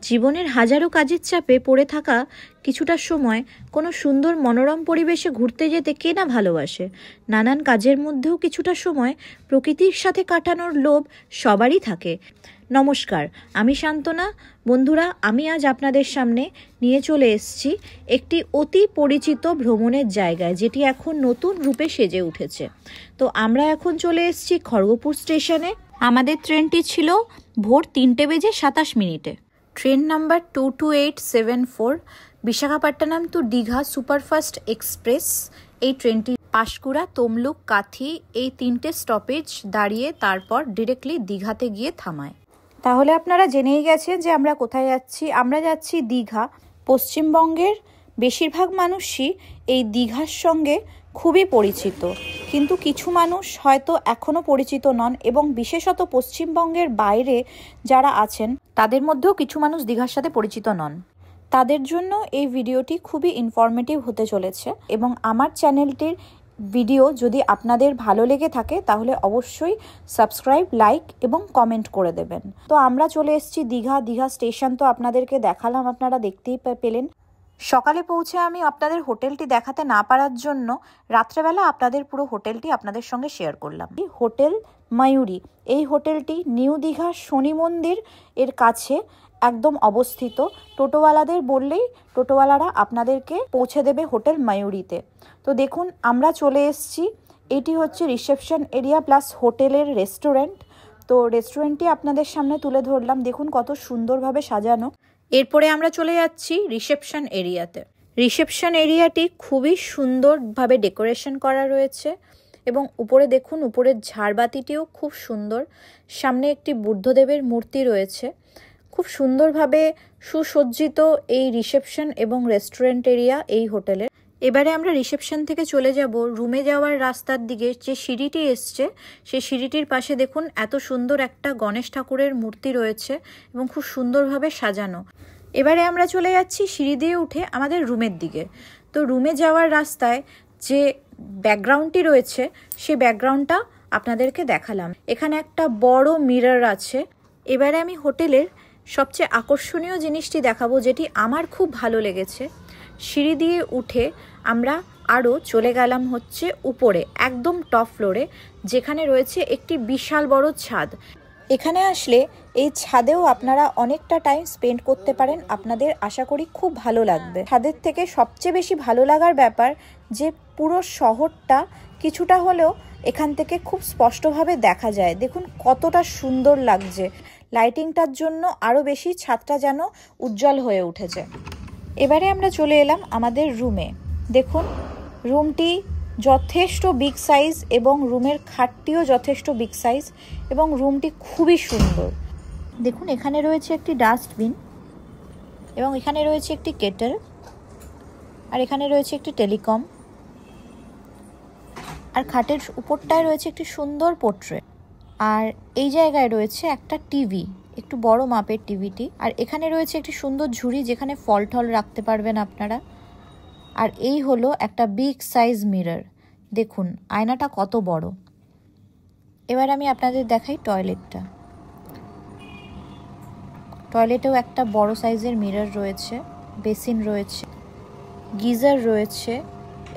জীবনের হাজারো কাজের চাপে পড়ে থাকা কিছুটা সময় কোনো সুন্দর মনোরম পরিবেশে ঘুরতে যেতে কে না ভালোবাসে। নানান কাজের মধ্যেও কিছুটা সময় প্রকৃতির সাথে কাটানোর লোভ সবারই থাকে। নমস্কার, আমি শান্তনা। বন্ধুরা, আমি আজ আপনাদের সামনে নিয়ে চলে এসেছি একটি অতি পরিচিত ভ্রমণের জায়গায়, যেটি এখন নতুন রূপে সেজে উঠেছে। তো আমরা এখন চলে এসেছি খড়গপুর স্টেশনে। আমাদের ট্রেনটি ছিল ভোর 3:27 train number 22874 Visakhapatnam to Digha superfast express. এই ট্রেনটি পাঁশকুড়া, তমলুক, কাথি এই 3টে স্টপেজ দাঁড়িয়ে তারপর ডিরেক্টলি দীঘাতে গিয়ে থামায়। তাহলে আপনারা জেনেই গেছেন যে আমরা কোথায় যাচ্ছি। আমরা যাচ্ছি দীঘা। পশ্চিমবঙ্গের বেশিরভাগ মানুষই এই দীঘার সঙ্গে খুবই পরিচিত, কিন্তু কিছু মানুষ হয়তো এখনও পরিচিত নন, এবং বিশেষত পশ্চিমবঙ্গের বাইরে যারা আছেন তাদের মধ্যেও কিছু মানুষ দীঘার সাথে পরিচিত নন। তাদের জন্য এই ভিডিওটি খুবই ইনফরমেটিভ হতে চলেছে, এবং আমার চ্যানেলটির ভিডিও যদি আপনাদের ভালো লেগে থাকে তাহলে অবশ্যই সাবস্ক্রাইব, লাইক এবং কমেন্ট করে দেবেন। তো আমরা চলে এসেছি দীঘা স্টেশন তো আপনাদেরকে দেখালাম, আপনারা দেখতেই পেলেন। সকালে পৌঁছে আমি আপনাদের হোটেলটি দেখাতে না পারার জন্য রাত্রেবেলা আপনাদের পুরো হোটেলটি আপনাদের সঙ্গে শেয়ার করলাম। হোটেল ময়ূরী, এই হোটেলটি নিউ দীঘা শনি মন্দির এর কাছে একদম অবস্থিত। টোটোওয়ালাদের বললেই টোটোওয়ালারা আপনাদেরকে পৌঁছে দেবে হোটেল ময়ূরীতে। তো দেখুন, আমরা চলে এসেছি। এটি হচ্ছে রিসেপশন এরিয়া প্লাস হোটেলের রেস্টুরেন্ট। তো রেস্টুরেন্টটি আপনাদের সামনে তুলে ধরলাম, দেখুন কত সুন্দরভাবে সাজানো। এরপরে আমরা চলে যাচ্ছি রিসেপশন এরিয়াতে। রিসেপশন এরিয়াটি খুবই সুন্দরভাবে ডেকোরেশন করা রয়েছে, এবং উপরে দেখুন, উপরের ঝাড়বাতিটিও খুব সুন্দর। সামনে একটি বুদ্ধদেবের মূর্তি রয়েছে। খুব সুন্দরভাবে সুসজ্জিত এই রিসেপশন এবং রেস্টুরেন্ট এরিয়া এই হোটেলে। এবারে আমরা রিসেপশন থেকে চলে যাব রুমে যাওয়ার রাস্তার দিকে। যে সিঁড়িটি এসছে সেই সিঁড়িটির পাশে দেখুন এত সুন্দর একটা গণেশ ঠাকুরের মূর্তি রয়েছে এবং খুব সুন্দরভাবে সাজানো। এবারে আমরা চলে যাচ্ছি সিঁড়ি দিয়ে উঠে আমাদের রুমের দিকে। তো রুমে যাওয়ার রাস্তায় যে ব্যাকগ্রাউন্ডটি রয়েছে সেই ব্যাকগ্রাউন্ডটা আপনাদেরকে দেখালাম। এখানে একটা বড় মিরর আছে। এবারে আমি হোটেলের সবচেয়ে আকর্ষণীয় জিনিসটি দেখাবো, যেটি আমার খুব ভালো লেগেছে। সিঁড়ি দিয়ে উঠে আমরা আরও চলে গেলাম হচ্ছে উপরে, একদম টপ ফ্লোরে, যেখানে রয়েছে একটি বিশাল বড় ছাদ। এখানে আসলে এই ছাদেও আপনারা অনেকটা টাইম স্পেন্ড করতে পারেন। আপনাদের আশা করি খুব ভালো লাগবে। ছাদের থেকে সবচেয়ে বেশি ভালো লাগার ব্যাপার যে পুরো শহরটা কিছুটা হলেও এখান থেকে খুব স্পষ্টভাবে দেখা যায়। দেখুন কতটা সুন্দর লাগছে। লাইটিংটার জন্য আরও বেশি ছাদটা যেন উজ্জ্বল হয়ে উঠেছে। এবারে আমরা চলে এলাম আমাদের রুমে। দেখুন রুমটি যথেষ্ট বিগ সাইজ, এবং রুমের খাটটিও যথেষ্ট বিগ সাইজ, এবং রুমটি খুবই সুন্দর। দেখুন এখানে রয়েছে একটি ডাস্টবিন, এবং এখানে রয়েছে একটি কেটেল, আর এখানে রয়েছে একটি টেলিকম, আর খাটের উপরটায় রয়েছে একটি সুন্দর পোর্ট্রেট, আর এই জায়গায় রয়েছে একটা টিভি, একটু বড় মাপের টিভিটি, আর এখানে রয়েছে একটি সুন্দর ঝুড়ি যেখানে ফল টল রাখতে পারবেন আপনারা। আর এই হলো একটা বিগ সাইজ মিরর। দেখুন আয়নাটা কত বড়। এবার আমি আপনাদের দেখাই টয়লেটটা। টয়লেটেও একটা বড় সাইজের মিরর রয়েছে, বেসিন রয়েছে, গিজার রয়েছে,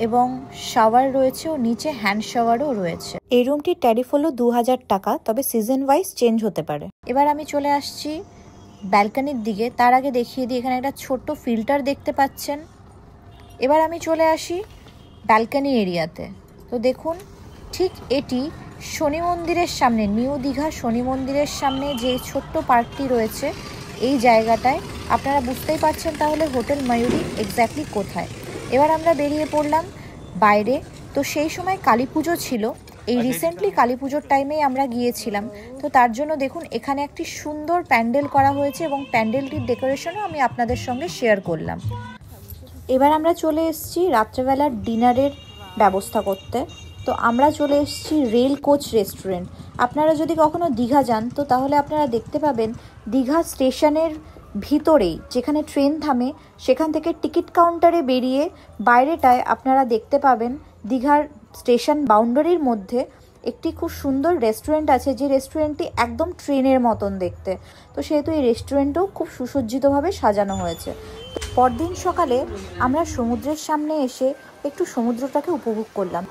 এবং শাওয়ার রয়েছে, ও নিচে হ্যান্ড শাওয়ারও রয়েছে। এই রুমটির ট্যারিফ হলো 2000 টাকা, তবে সিজন ওয়াইজ চেঞ্জ হতে পারে। এবার আমি চলে আসছি ব্যালকনির দিকে। তার আগে দেখিয়ে দিই, এখানে একটা ছোট্ট ফিল্টার দেখতে পাচ্ছেন। এবার আমি চলে আসি ব্যালকনি এরিয়াতে। তো দেখুন ঠিক এটি শনি মন্দিরের সামনে, নিউ দীঘা শনি মন্দিরের সামনে যে ছোট্ট পার্কটি রয়েছে, এই জায়গাটায় আপনারা বুঝতেই পারছেন তাহলে হোটেল ময়ূরী এক্স্যাক্টলি কোথায়। এবার আমরা বেরিয়ে পড়লাম বাইরে। তো সেই সময় কালী পুজো ছিল, এই রিসেন্টলি কালী পুজোর টাইমেই আমরা গিয়েছিলাম। তো তার জন্য দেখুন এখানে একটি সুন্দর প্যান্ডেল করা হয়েছে, এবং প্যান্ডেলটির ডেকোরেশনও আমি আপনাদের সঙ্গে শেয়ার করলাম। এবার আমরা চলে এসেছি রাত্রেবেলার ডিনারের ব্যবস্থা করতে। তো আমরা চলে এসেছি রেল কোচ রেস্টুরেন্ট। আপনারা যদি কখনো দীঘা যান তো তাহলে আপনারা দেখতে পাবেন দীঘা স্টেশনের ভিতরেই যেখানে ট্রেন থামে সেখান থেকে টিকিট কাউন্টারে বেরিয়ে বাইরেটায় আপনারা দেখতে পাবেন দীঘার স্টেশন বাউন্ডারির মধ্যে একটি খুব সুন্দর রেস্টুরেন্ট আছে, যে রেস্টুরেন্টটি একদম ট্রেনের মতন দেখতে। তো সেহেতু এই রেস্টুরেন্টও খুব সুসজ্জিতভাবে সাজানো হয়েছে। পরদিন সকালে আমরা সমুদ্রের সামনে এসে একটু সমুদ্রটাকে উপভোগ করলাম।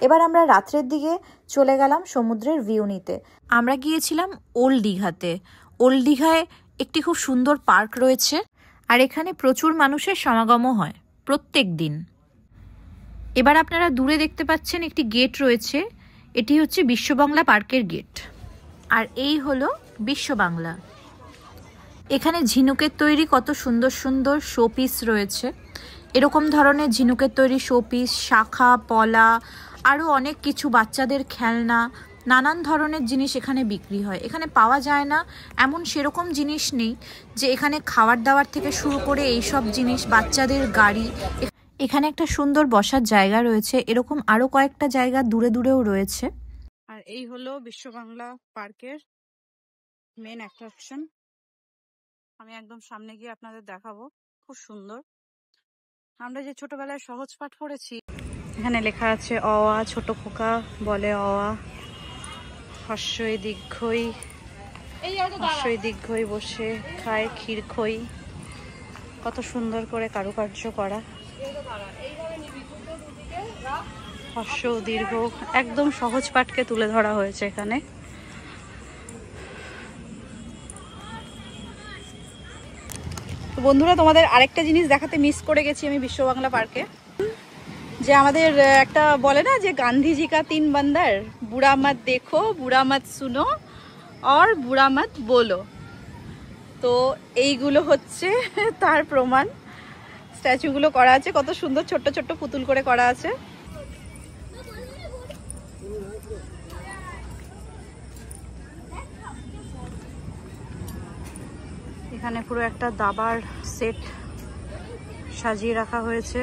এবার আমরা রাত্রের দিকে চলে গেলাম সমুদ্রের ভিউ নিতে। আমরা গিয়েছিলাম ওল্ড দীঘাতে। ওল্ড দীঘায় একটি খুব সুন্দর পার্ক রয়েছে, আর এখানে প্রচুর মানুষের সমাগমও হয় প্রত্যেক দিন। এবার আপনারা দূরে দেখতে পাচ্ছেন একটি গেট রয়েছে, এটি হচ্ছে বিশ্ববাংলা পার্কের গেট। আর এই হলো বিশ্ববাংলা। এখানে ঝিনুকের তৈরি কত সুন্দর সুন্দর শোপিস রয়েছে। এরকম ধরনের ঝিনুকের তৈরি শোপিস, শাখা পলা, আরও অনেক কিছু, বাচ্চাদের খেলনা, নানান ধরনের জিনিস এখানে বিক্রি হয়। এখানে পাওয়া যায় না এমন সেরকম জিনিস নেই, যে এখানে খাবার দাবার থেকে শুরু করে এই সব জিনিস, বাচ্চাদের গাড়ি। এখানে একটা সুন্দর বসার জায়গা রয়েছে, এরকম আরও কয়েকটা জায়গা দূরে দূরেও রয়েছে। আর এই হলো বিশ্ববাংলা পার্কের মেন অ্যাট্রাকশন। আমি একদম সামনে গিয়ে আপনাদের দেখাবো, খুব সুন্দর। আমরা যে ছোটবেলায় সহজ পাঠ পড়েছি, এখানে লেখা আছে অ আ, ছোট খোকা বলে অ আ, হর্ষই দীর্ঘই, হর্ষই দীর্ঘই বসে খায় ক্ষীরখই। কত সুন্দর করে কারুকার্য করা, হর্ষ দীর্ঘ, একদম সহজ পাঠকে তুলে ধরা হয়েছে এখানে। তো বন্ধুরা, তোমাদের আরেকটা জিনিস দেখাতে মিস করে গেছি আমি বিশ্ববাংলা পার্কে। যে আমাদের একটা বলে না যে গান্ধীজি কা 3 বন্দর, বুড়া মত দেখো, বুড়া মত শুনো, আর বুড়া মত বলো। তো এইগুলো হচ্ছে তার প্রমাণ। স্ট্যাচুগুলো করা আছে, কত সুন্দর ছোট্ট ছোট্ট পুতুল করে করা আছে। এখানে পুরো একটা দাবার সেট সাজিয়ে রাখা হয়েছে।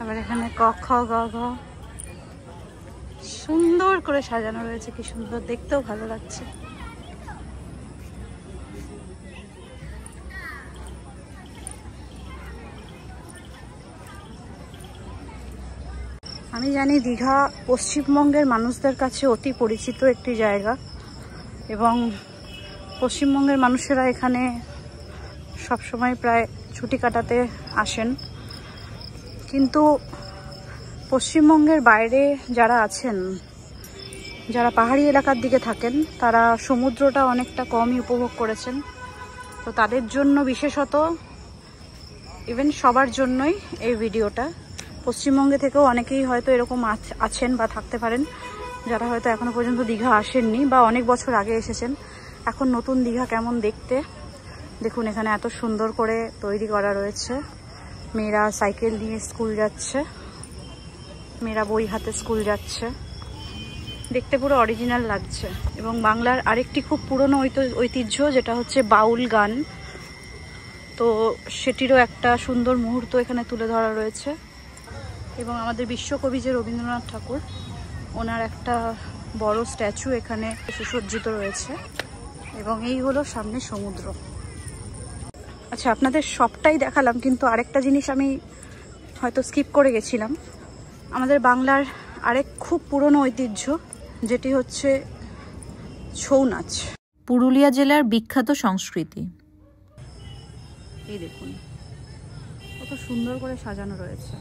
আবার এখানে ক খ গ ঘ সুন্দর করে সাজানো রয়েছে, কি সুন্দর, দেখতেও ভালো লাগছে। আমি জানি দীঘা পশ্চিমবঙ্গের মানুষদের কাছে অতি পরিচিত একটি জায়গা, এবং পশ্চিমবঙ্গের মানুষেরা এখানে সবসময় প্রায় ছুটি কাটাতে আসেন। কিন্তু পশ্চিমবঙ্গের বাইরে যারা আছেন, যারা পাহাড়ি এলাকার দিকে থাকেন, তারা সমুদ্রটা অনেকটা কমই উপভোগ করেছেন। তো তাদের জন্য বিশেষত, ইভেন সবার জন্যই এই ভিডিওটা। পশ্চিমবঙ্গে থেকেও অনেকেই হয়তো এরকম আছেন বা থাকতে পারেন, যারা হয়তো এখনো পর্যন্ত দীঘা আসেননি বা অনেক বছর আগে এসেছেন। এখন নতুন দীঘা কেমন দেখতে দেখুন। এখানে এত সুন্দর করে তৈরি করা রয়েছে। মেয়েরা সাইকেল নিয়ে স্কুল যাচ্ছে, মেয়েরা বই হাতে স্কুল যাচ্ছে, দেখতে পুরো অরিজিনাল লাগছে। এবং বাংলার আরেকটি খুব পুরনো ঐতিহ্য, যেটা হচ্ছে বাউল গান, তো সেটিরও একটা সুন্দর মুহূর্ত এখানে তুলে ধরা রয়েছে। এবং আমাদের বিশ্বকবি যে রবীন্দ্রনাথ ঠাকুর, ওনার একটা বড় স্ট্যাচু এখানে সুসজ্জিত রয়েছে। এবং এই হলো সামনে সমুদ্র। আচ্ছা, আপনাদের সবটাই দেখালাম, কিন্তু আরেকটা জিনিস আমি হয়তো স্কিপ করে গেছিলাম। আমাদের বাংলার আরেক খুব পুরনো ঐতিহ্য, যেটি হচ্ছে ছৌ নাচ, পুরুলিয়া জেলার বিখ্যাত সংস্কৃতি। এই দেখুন কত সুন্দর করে সাজানো রয়েছে।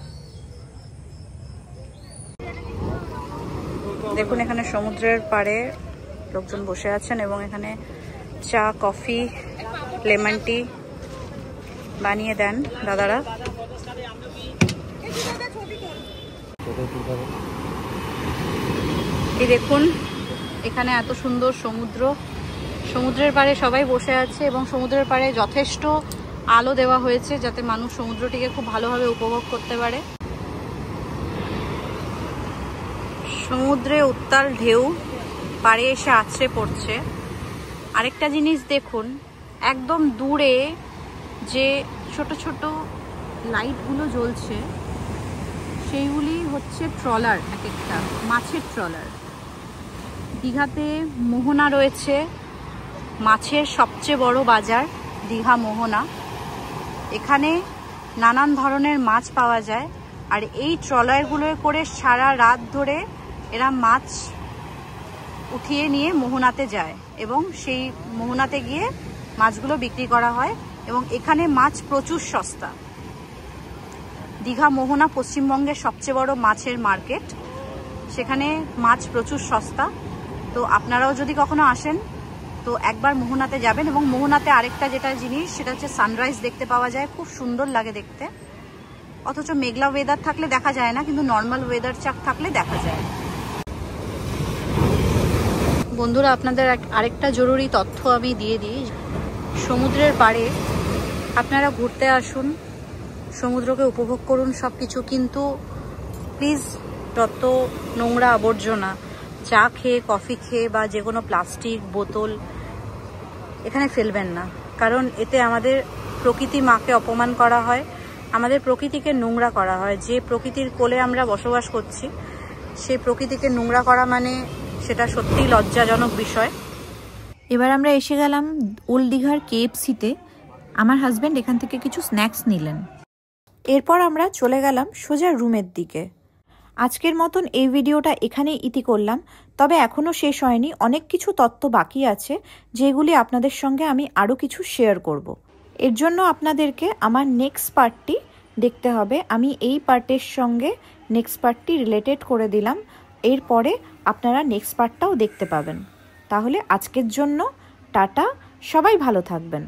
দেখুন এখানে সমুদ্রের পাড়ে লোকজন বসে আছেন, এবং এখানে চা, কফি, লেমন টি বানিয়ে দেন দাদারা। এই দেখুন এখানে এত সুন্দর সমুদ্র, সমুদ্রের পাড়ে সবাই বসে আছে, এবং সমুদ্রের পাড়ে যথেষ্ট আলো দেওয়া হয়েছে, যাতে মানুষ সমুদ্রটিকে খুব ভালোভাবে উপভোগ করতে পারে। সমুদ্রে উত্তাল ঢেউ পাড়ে এসে আছড়ে পড়ছে। আরেকটা জিনিস দেখুন, একদম দূরে যে ছোট ছোট লাইটগুলো জ্বলছে, সেইগুলি হচ্ছে ট্রলার, এক একটা মাছের ট্রলার। দীঘাতে মোহনা রয়েছে, মাছের সবচেয়ে বড় বাজার দীঘা মোহনা। এখানে নানান ধরনের মাছ পাওয়া যায়, আর এই ট্রলারগুলোয় করে সারা রাত ধরে এরা মাছ উঠিয়ে নিয়ে মোহনাতে যায় এবং সেই মোহনাতে গিয়ে মাছগুলো বিক্রি করা হয়। এবং এখানে মাছ প্রচুর সস্তা। দীঘা মোহনা পশ্চিমবঙ্গের সবচেয়ে বড় মাছের মার্কেট, সেখানে মাছ প্রচুর সস্তা। তো আপনারাও যদি কখনো আসেন তো একবার মোহনাতে যাবেন। এবং মোহনাতে আরেকটা যেটা জিনিস, সেটা হচ্ছে সানরাইজ দেখতে পাওয়া যায়, খুব সুন্দর লাগে দেখতে। অথচ মেঘলা ওয়েদার থাকলে দেখা যায় না, কিন্তু নর্মাল ওয়েদার থাকলে দেখা যায়। বন্ধুরা, আপনাদের আরেকটা জরুরি তথ্য আমি দিয়ে দিই। সমুদ্রের পাড়ে আপনারা ঘুরতে আসুন, সমুদ্রকে উপভোগ করুন সব কিছু, কিন্তু প্লিজ যত নোংরা আবর্জনা, চা খেয়ে, কফি খেয়ে বা যে কোনো প্লাস্টিক বোতল এখানে ফেলবেন না। কারণ এতে আমাদের প্রকৃতি মাকে অপমান করা হয়, আমাদের প্রকৃতিকে নোংরা করা হয়। যে প্রকৃতির কোলে আমরা বসবাস করছি, সেই প্রকৃতিকে নোংরা করা মানে সেটা সত্যিই লজ্জাজনক বিষয়। এবার আমরা এসে গেলাম ওল্ড দীঘার KFC-তে। আমার হাজব্যান্ড এখান থেকে কিছু স্ন্যাক্স নিলেন। এরপর আমরা চলে গেলাম সোজা রুমের দিকে। আজকের মতন এই ভিডিওটা এখানেই ইতি করলাম। তবে এখনও শেষ হয়নি, অনেক কিছু তথ্য বাকি আছে যেগুলি আপনাদের সঙ্গে আমি আরও কিছু শেয়ার করব। এর জন্য আপনাদেরকে আমার নেক্সট পার্টটি দেখতে হবে। আমি এই পার্টের সঙ্গে নেক্সট পার্টটি রিলেটেড করে দিলাম, এরপরে আপনারা নেক্সট পার্টটাও দেখতে পাবেন। তাহলে আজকের জন্য টাটা, সবাই ভালো থাকবেন।